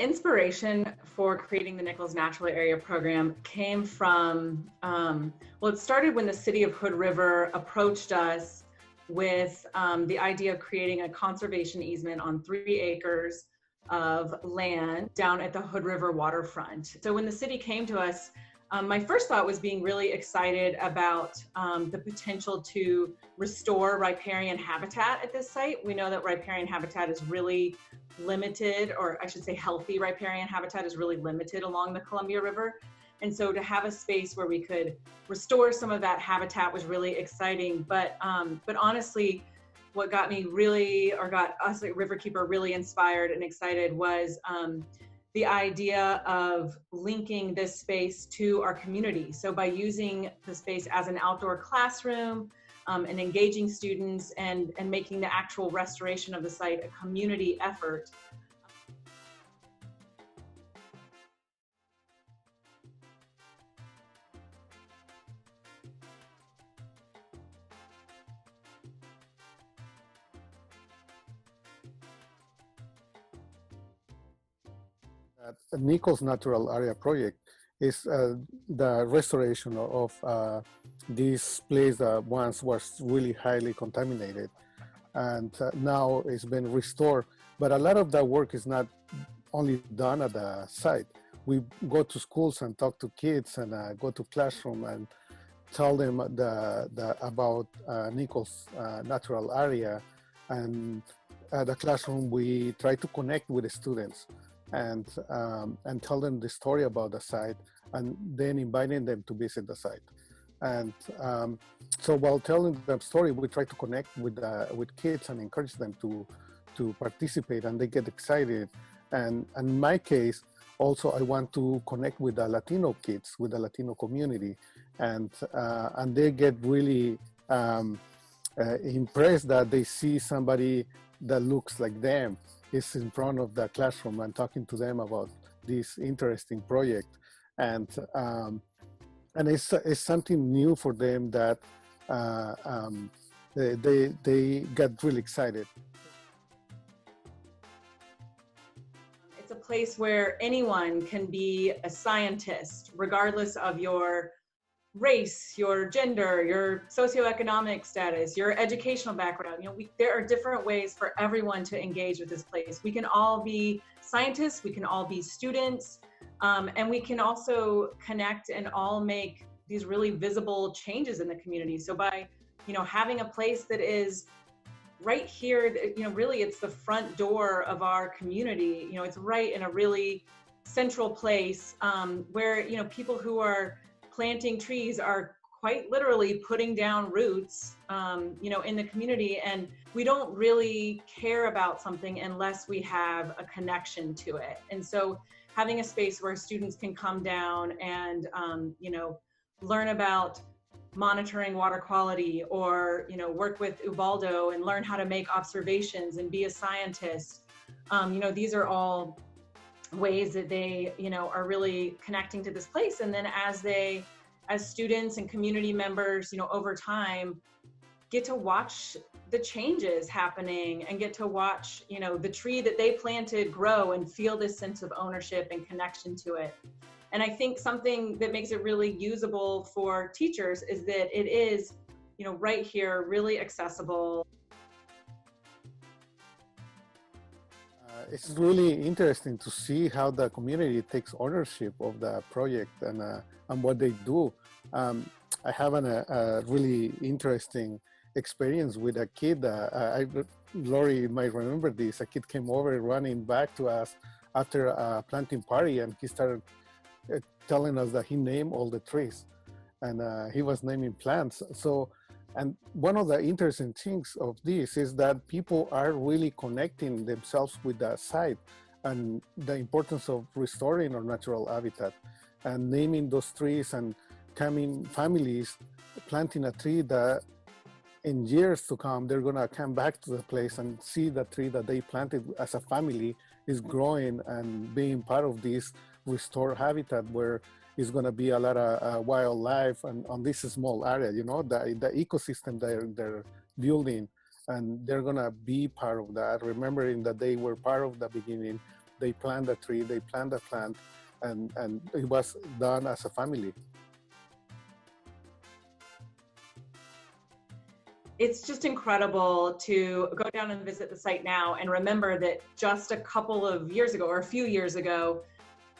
inspiration for creating the Nichols Natural Area program came from, well, it started when the city of Hood River approached us with the idea of creating a conservation easement on 3 acres of land down at the Hood River waterfront. So when the city came to us, my first thought was being really excited about the potential to restore riparian habitat at this site. We know that riparian habitat is really limited, or I should say healthy riparian habitat is really limited along the Columbia River. And so to have a space where we could restore some of that habitat was really exciting. But honestly, what got me really, or got us at Riverkeeper really inspired and excited was the idea of linking this space to our community. So by using the space as an outdoor classroom and engaging students and making the actual restoration of the site a community effort. The Nichols Natural Area project is the restoration of this place that once was really highly contaminated, and now it's been restored. But a lot of that work is not only done at the site. We go to schools and talk to kids and go to classroom and tell them about Nichols Natural Area. And at the classroom, we try to connect with the students and tell them the story about the site, and then inviting them to visit the site. And so while telling them story, we try to connect with kids and encourage them to participate, and they get excited. And in my case, also I want to connect with the Latino kids, with the Latino community, and they get really impressed that they see somebody that looks like them is in front of the classroom and talking to them about this interesting project. And it's something new for them that they got really excited. It's a place where anyone can be a scientist, regardless of your race, your gender, your socioeconomic status, your educational background. You know, there are different ways for everyone to engage with this place. We can all be scientists, we can all be students, and we can also connect and all make these really visible changes in the community. So by, having a place that is right here, really it's the front door of our community. It's right in a really central place where, people who are planting trees are quite literally putting down roots, in the community. And we don't really care about something unless we have a connection to it. And so having a space where students can come down and, learn about monitoring water quality, or, work with Ubaldo and learn how to make observations and be a scientist. These are all ways that they, are really connecting to this place. And then as students and community members, over time, get to watch the changes happening and get to watch, the tree that they planted grow and feel this sense of ownership and connection to it. And I think something that makes it really usable for teachers is that it is, right here, really accessible. It's really interesting to see how the community takes ownership of the project and what they do. I have a really interesting experience with a kid. Lori might remember this. A kid came over running back to us after a planting party, and he started telling us that he named all the trees, and he was naming plants. So, and one of the interesting things of this is that people are really connecting themselves with the site and the importance of restoring our natural habitat and naming those trees, and coming families planting a tree that in years to come, they're gonna come back to the place and see the tree that they planted as a family is growing and being part of this restored habitat where is going to be a lot of wildlife and on this small area, the ecosystem they're building, and they're going to be part of that, remembering that they were part of the beginning, they plant a tree, they plant a plant, and it was done as a family. It's just incredible to go down and visit the site now and remember that just a couple of years ago, or a few years ago,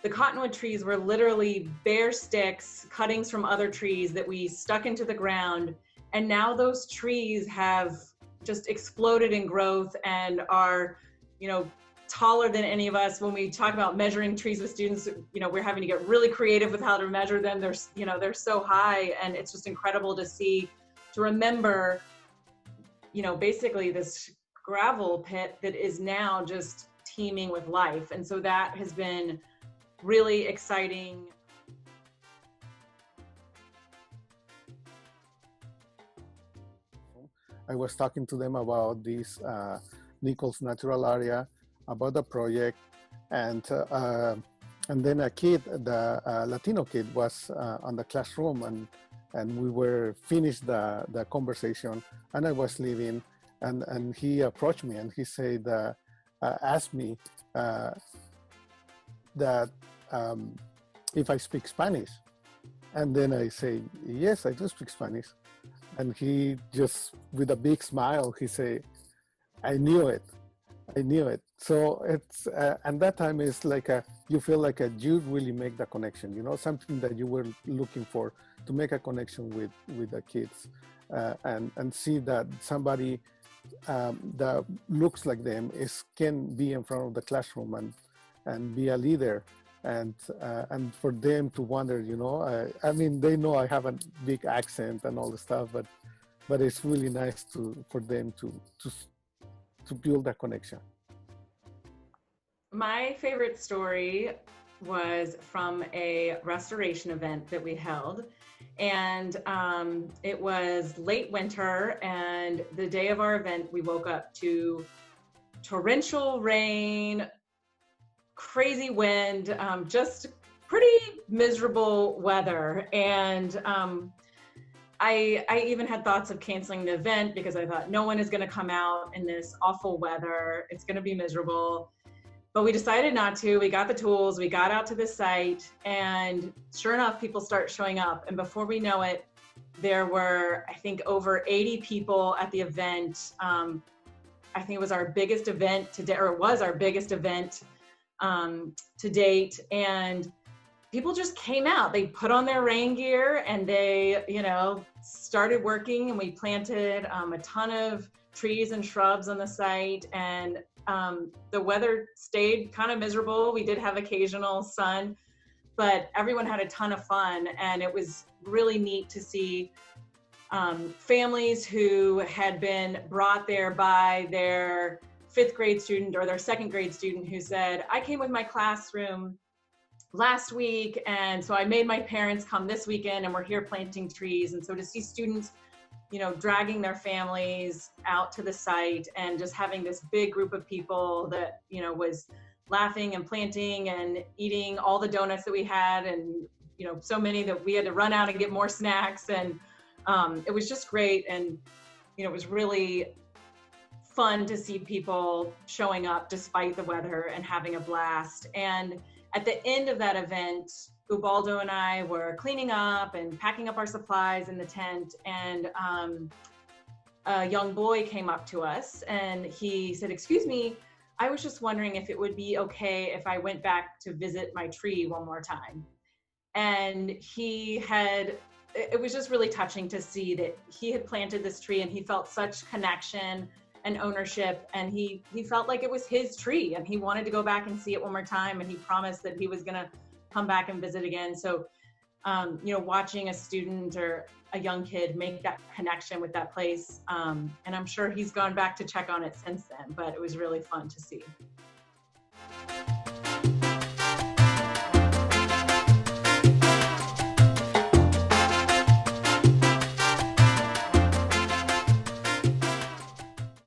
the cottonwood trees were literally bare sticks, cuttings from other trees that we stuck into the ground. And now those trees have just exploded in growth and are, taller than any of us. When we talk about measuring trees with students, we're having to get really creative with how to measure them. They're so high, and it's just incredible to remember, basically this gravel pit that is now just teeming with life. And so that has been really exciting. I was talking to them about this Nichols Natural Area, about the project, and then a kid, the Latino kid, was on the classroom, and we were finished the conversation, and I was leaving, and he approached me and he said, asked me that if I speak Spanish, and then I say, yes, I do speak Spanish. And he just, with a big smile, he said, I knew it. So it's, and that time is like you feel like you really make the connection, something that you were looking for, to make a connection with the kids, and see that somebody that looks like them can be in front of the classroom and be a leader. And for them to wonder, I mean, they know I have a big accent and all the stuff, but it's really nice for them to build that connection. My favorite story was from a restoration event that we held, and it was late winter, and the day of our event, we woke up to torrential rain, crazy wind, just pretty miserable weather. And I even had thoughts of canceling the event because I thought no one is going to come out in this awful weather. It's going to be miserable. But we decided not to. We got the tools, we got out to the site, and sure enough, people start showing up. And before we know it, there were, I think, over 80 people at the event. I think it was our biggest event today, or it was our biggest event to date, and people just came out. They put on their rain gear and they, started working, and we planted a ton of trees and shrubs on the site, and the weather stayed kind of miserable. We did have occasional sun, but everyone had a ton of fun, and it was really neat to see families who had been brought there by their 5th grade student or their 2nd grade student who said, I came with my classroom last week, and so I made my parents come this weekend, and we're here planting trees. And so to see students, dragging their families out to the site and just having this big group of people that, was laughing and planting and eating all the donuts that we had, and, so many that we had to run out and get more snacks. And it was just great. And, it was really fun to see people showing up despite the weather and having a blast. And at the end of that event, Ubaldo and I were cleaning up and packing up our supplies in the tent, and a young boy came up to us and he said, excuse me, I was just wondering if it would be okay if I went back to visit my tree one more time. And it was just really touching to see that he had planted this tree, and he felt such connection and ownership, and he felt like it was his tree, and he wanted to go back and see it one more time, and he promised that he was going to come back and visit again. So watching a student or a young kid make that connection with that place, and I'm sure he's gone back to check on it since then, but it was really fun to see.